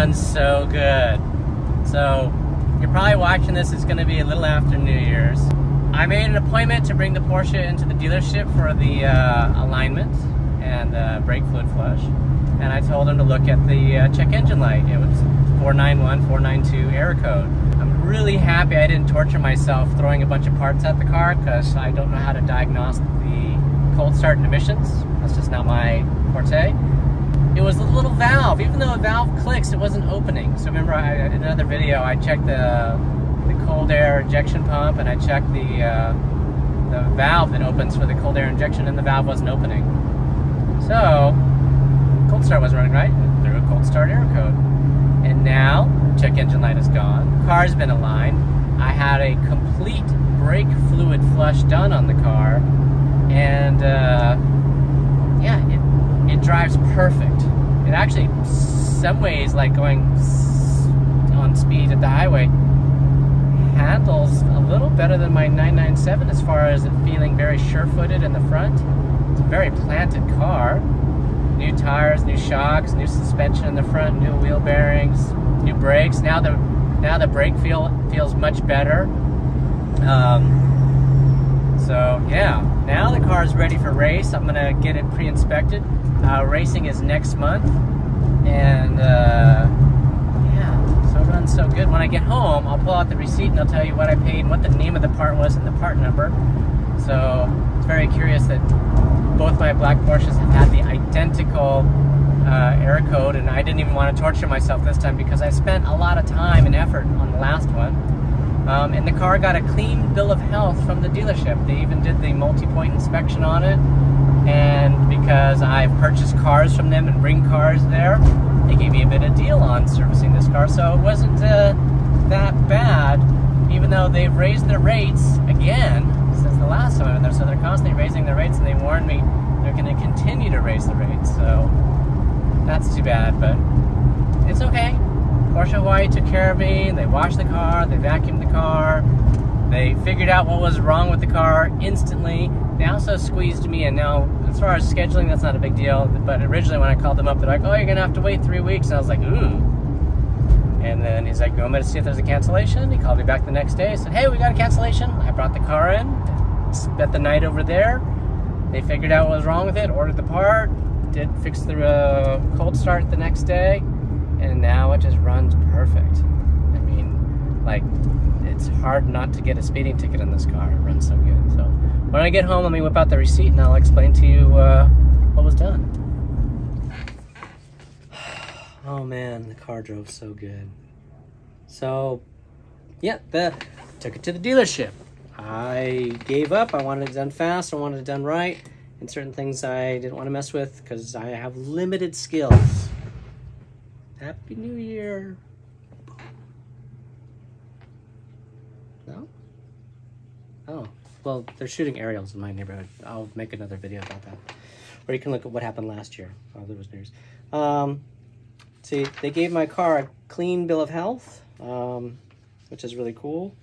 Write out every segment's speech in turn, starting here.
runs so good. So you're probably watching this, it's gonna be a little after New Year's. I made an appointment to bring the Porsche into the dealership for the alignment and brake fluid flush. And I told him to look at the check engine light. It was 491, 492 error code. I'm really happy I didn't torture myself throwing a bunch of parts at the car, because I don't know how to diagnose the cold start and emissions. That's just not my forte. It was the little valve. Even though the valve clicks, it wasn't opening. So remember, in another video, I checked the cold air injection pump, and I checked the valve that opens for the cold air injection, and the valve wasn't opening. So cold start wasn't running right. It threw a cold start error code. And now check engine light is gone. Car's been aligned. I had a complete brake fluid flush done on the car, and yeah, it drives perfect. It actually, some ways, like going on speed at the highway, handles a little better than my 997 as far as it feeling very sure-footed in the front. It's a very planted car. New tires, new shocks, new suspension in the front, new wheel bearings, new brakes. Now the brake feels much better. So yeah, now the car is ready for race. I'm gonna get it pre-inspected. Racing is next month, and yeah, so it runs so good. When I get home, I'll pull out the receipt and I'll tell you what I paid, what the name of the part was, and the part number. So it's very curious that both my black Porsches have had the identical error code, and I didn't even want to torture myself this time because I spent a lot of time and effort on the last one. And the car got a clean bill of health from the dealership. They even did the multi-point inspection on it, and because I've purchased cars from them and bring cars there, they gave me a bit of deal on servicing this car, so it wasn't that bad, even though they've raised their rates again since the last time I went there. So they're constantly raising their rates, and they warned me they're going to continue to raise the rates, so that's too bad, but it's okay. Porsche Hawaii took care of me. They washed the car, they vacuumed the car, they figured out what was wrong with the car instantly. They also squeezed me in. Now, as far as scheduling, that's not a big deal, but originally when I called them up, they're like, oh, you're gonna have to wait 3 weeks, and I was like, ooh. And then he's like, you want me to see if there's a cancellation? He called me back the next day, said, hey, we got a cancellation. I brought the car in, spent the night over there. They figured out what was wrong with it, ordered the part, did fix the cold start the next day, and now it just runs perfect. I mean, like, it's hard not to get a speeding ticket in this car. It runs so good. So when I get home, let me whip out the receipt and I'll explain to you what was done. Oh man, the car drove so good. So yeah, took it to the dealership. I gave up. I wanted it done fast. I wanted it done right. And certain things I didn't want to mess with because I have limited skills. Happy New Year. No? Oh, well, they're shooting aerials in my neighborhood. I'll make another video about that. Or you can look at what happened last year. Oh, there was New Year's. See, they gave my car a clean bill of health, which is really cool.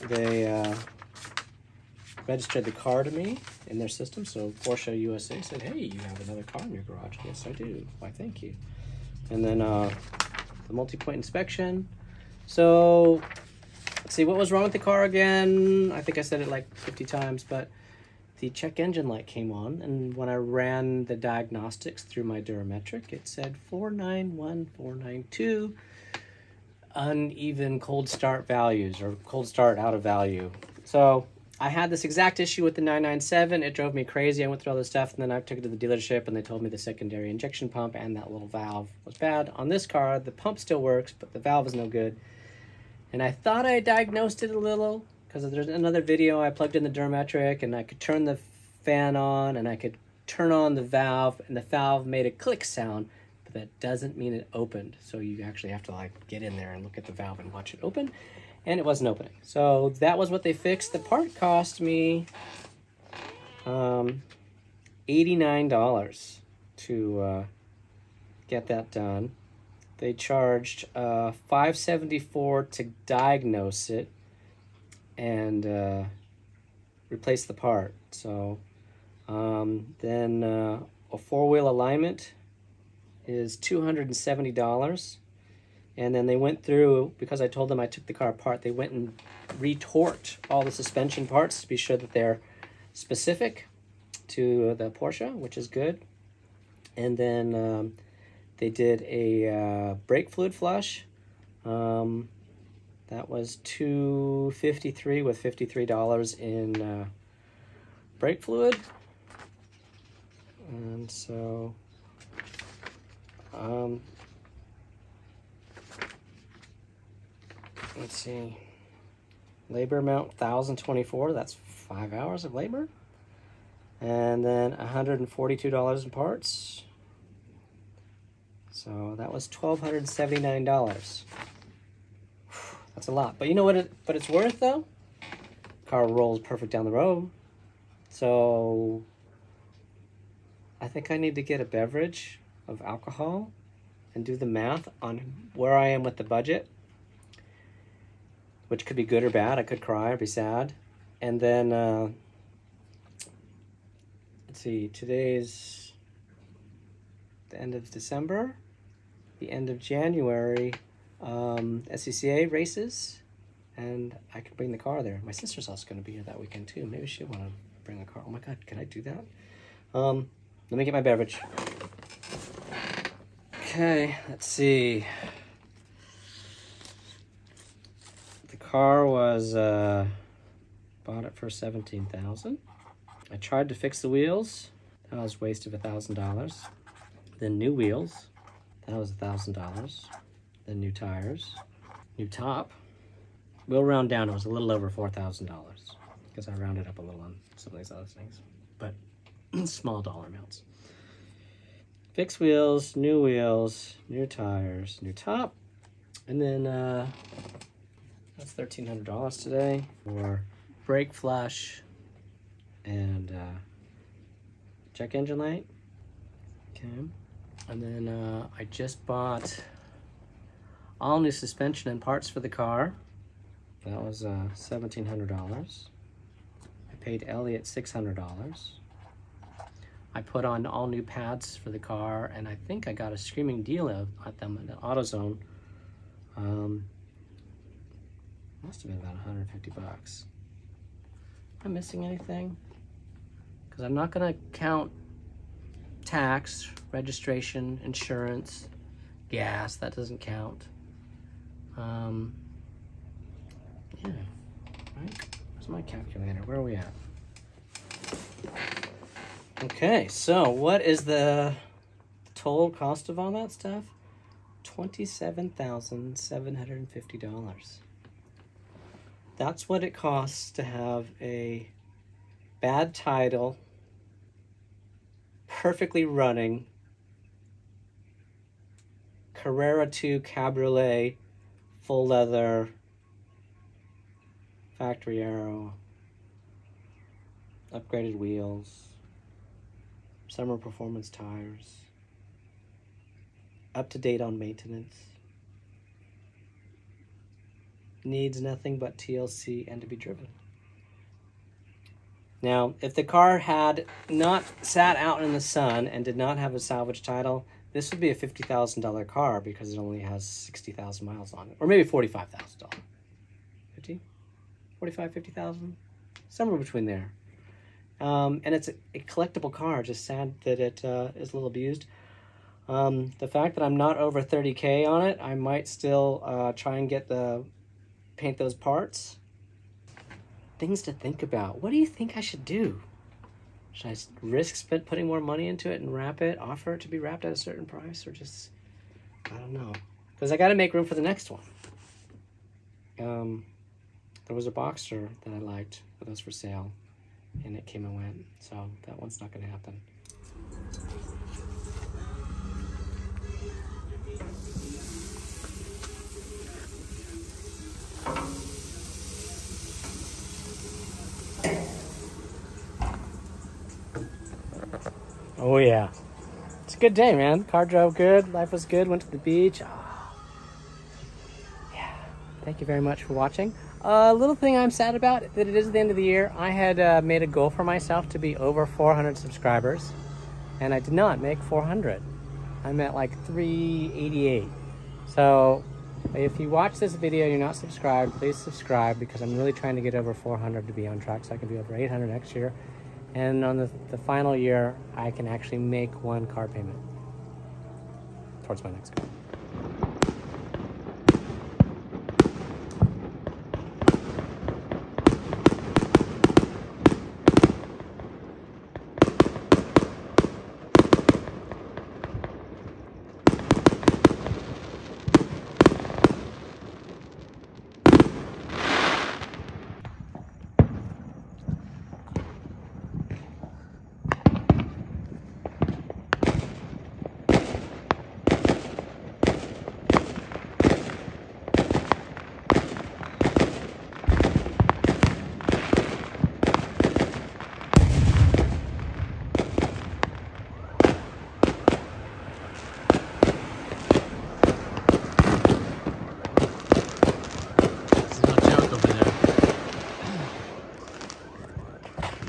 They registered the car to me in their system. So Porsche USA said, hey, you have another car in your garage. Yes, I do. Why, thank you. And then the multi-point inspection. So let's see, what was wrong with the car again? I think I said it like 50 times, but the check engine light came on, and when I ran the diagnostics through my durometric, it said 491, 492, uneven cold start values, or cold start out of value. So I had this exact issue with the 997. It drove me crazy. I went through all this stuff, and then I took it to the dealership, and they told me the secondary injection pump and that little valve was bad. On this car, the pump still works, but the valve is no good. And I thought I diagnosed it a little, because there's another video I plugged in the durometric, and I could turn the fan on, and I could turn on the valve, and the valve made a click sound, but that doesn't mean it opened. So you actually have to like get in there and look at the valve and watch it open. And it wasn't opening. So that was what they fixed. The part cost me $89 to get that done. They charged $574 to diagnose it and replace the part. So then a four-wheel alignment is $270. And then they went through, because I told them I took the car apart, they went and retorqued all the suspension parts to be sure that they're specific to the Porsche, which is good. And then they did a brake fluid flush. That was $253 with $53 in brake fluid. And so let's see, labor amount 1,024, that's 5 hours of labor. And then $142 in parts. So that was $1,279. That's a lot, but you know what it's worth though? Car rolls perfect down the road. So I think I need to get a beverage of alcohol and do the math on where I am with the budget, which could be good or bad. I could cry or be sad. And then, let's see, today's the end of December, the end of January, SCCA races, and I could bring the car there. My sister's also going to be here that weekend too. Maybe she'll want to bring a car. Oh my God, can I do that? Let me get my beverage. Okay, let's see. The car was, bought it for $17,000. I tried to fix the wheels. That was a waste of $1,000. Then new wheels. That was $1,000. Then new tires. New top. We'll round down. It was a little over $4,000 because I rounded up a little on some of these other things, but small dollar amounts. Fixed wheels, new tires, new top, and then that's $1,300 today for brake flush and check engine light. Okay, and then I just bought all new suspension and parts for the car. That was $1,700. I paid Elliot $600. I put on all new pads for the car, and I think I got a screaming deal at them at the AutoZone. Must have been about 150 bucks. Am I missing anything? Because I'm not gonna count tax, registration, insurance, gas, that doesn't count. Yeah, right? Where's my calculator? Where are we at? Okay, so what is the total cost of all that stuff? $27,750. That's what it costs to have a bad title, perfectly running Carrera 2 Cabriolet, full leather, factory aero, upgraded wheels, summer performance tires, up to date on maintenance, needs nothing but TLC and to be driven. Now, if the car had not sat out in the sun and did not have a salvage title, this would be a $50,000 car because it only has 60,000 miles on it, or maybe $45,000. 50? 45, 50,000? Somewhere between there. And it's a collectible car, just sad that it is a little abused. The fact that I'm not over 30K on it, I might still try and paint those parts. Things to think about. What do you think I should do? Should I risk putting more money into it and wrap it, offer it to be wrapped at a certain price, or just, I don't know. Because I got to make room for the next one. There was a Boxster that I liked that was for sale, and it came and went, so that one's not going to happen. Oh yeah, it's a good day, man. Car drove good, life was good, went to the beach. Oh. Yeah, thank you very much for watching. A little thing I'm sad about, that it is the end of the year. I had made a goal for myself to be over 400 subscribers, and I did not make 400. I'm at like 388. So if you watch this video and you're not subscribed, please subscribe, because I'm really trying to get over 400 to be on track so I can be over 800 next year. And on the final year, I can actually make one car payment towards my next car.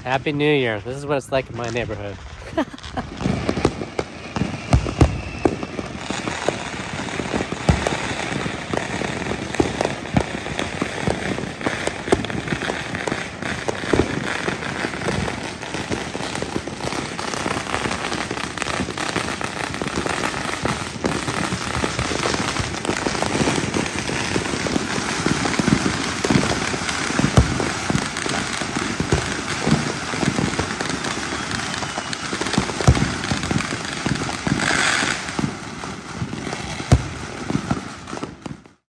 Happy New Year. This is what it's like in my neighborhood.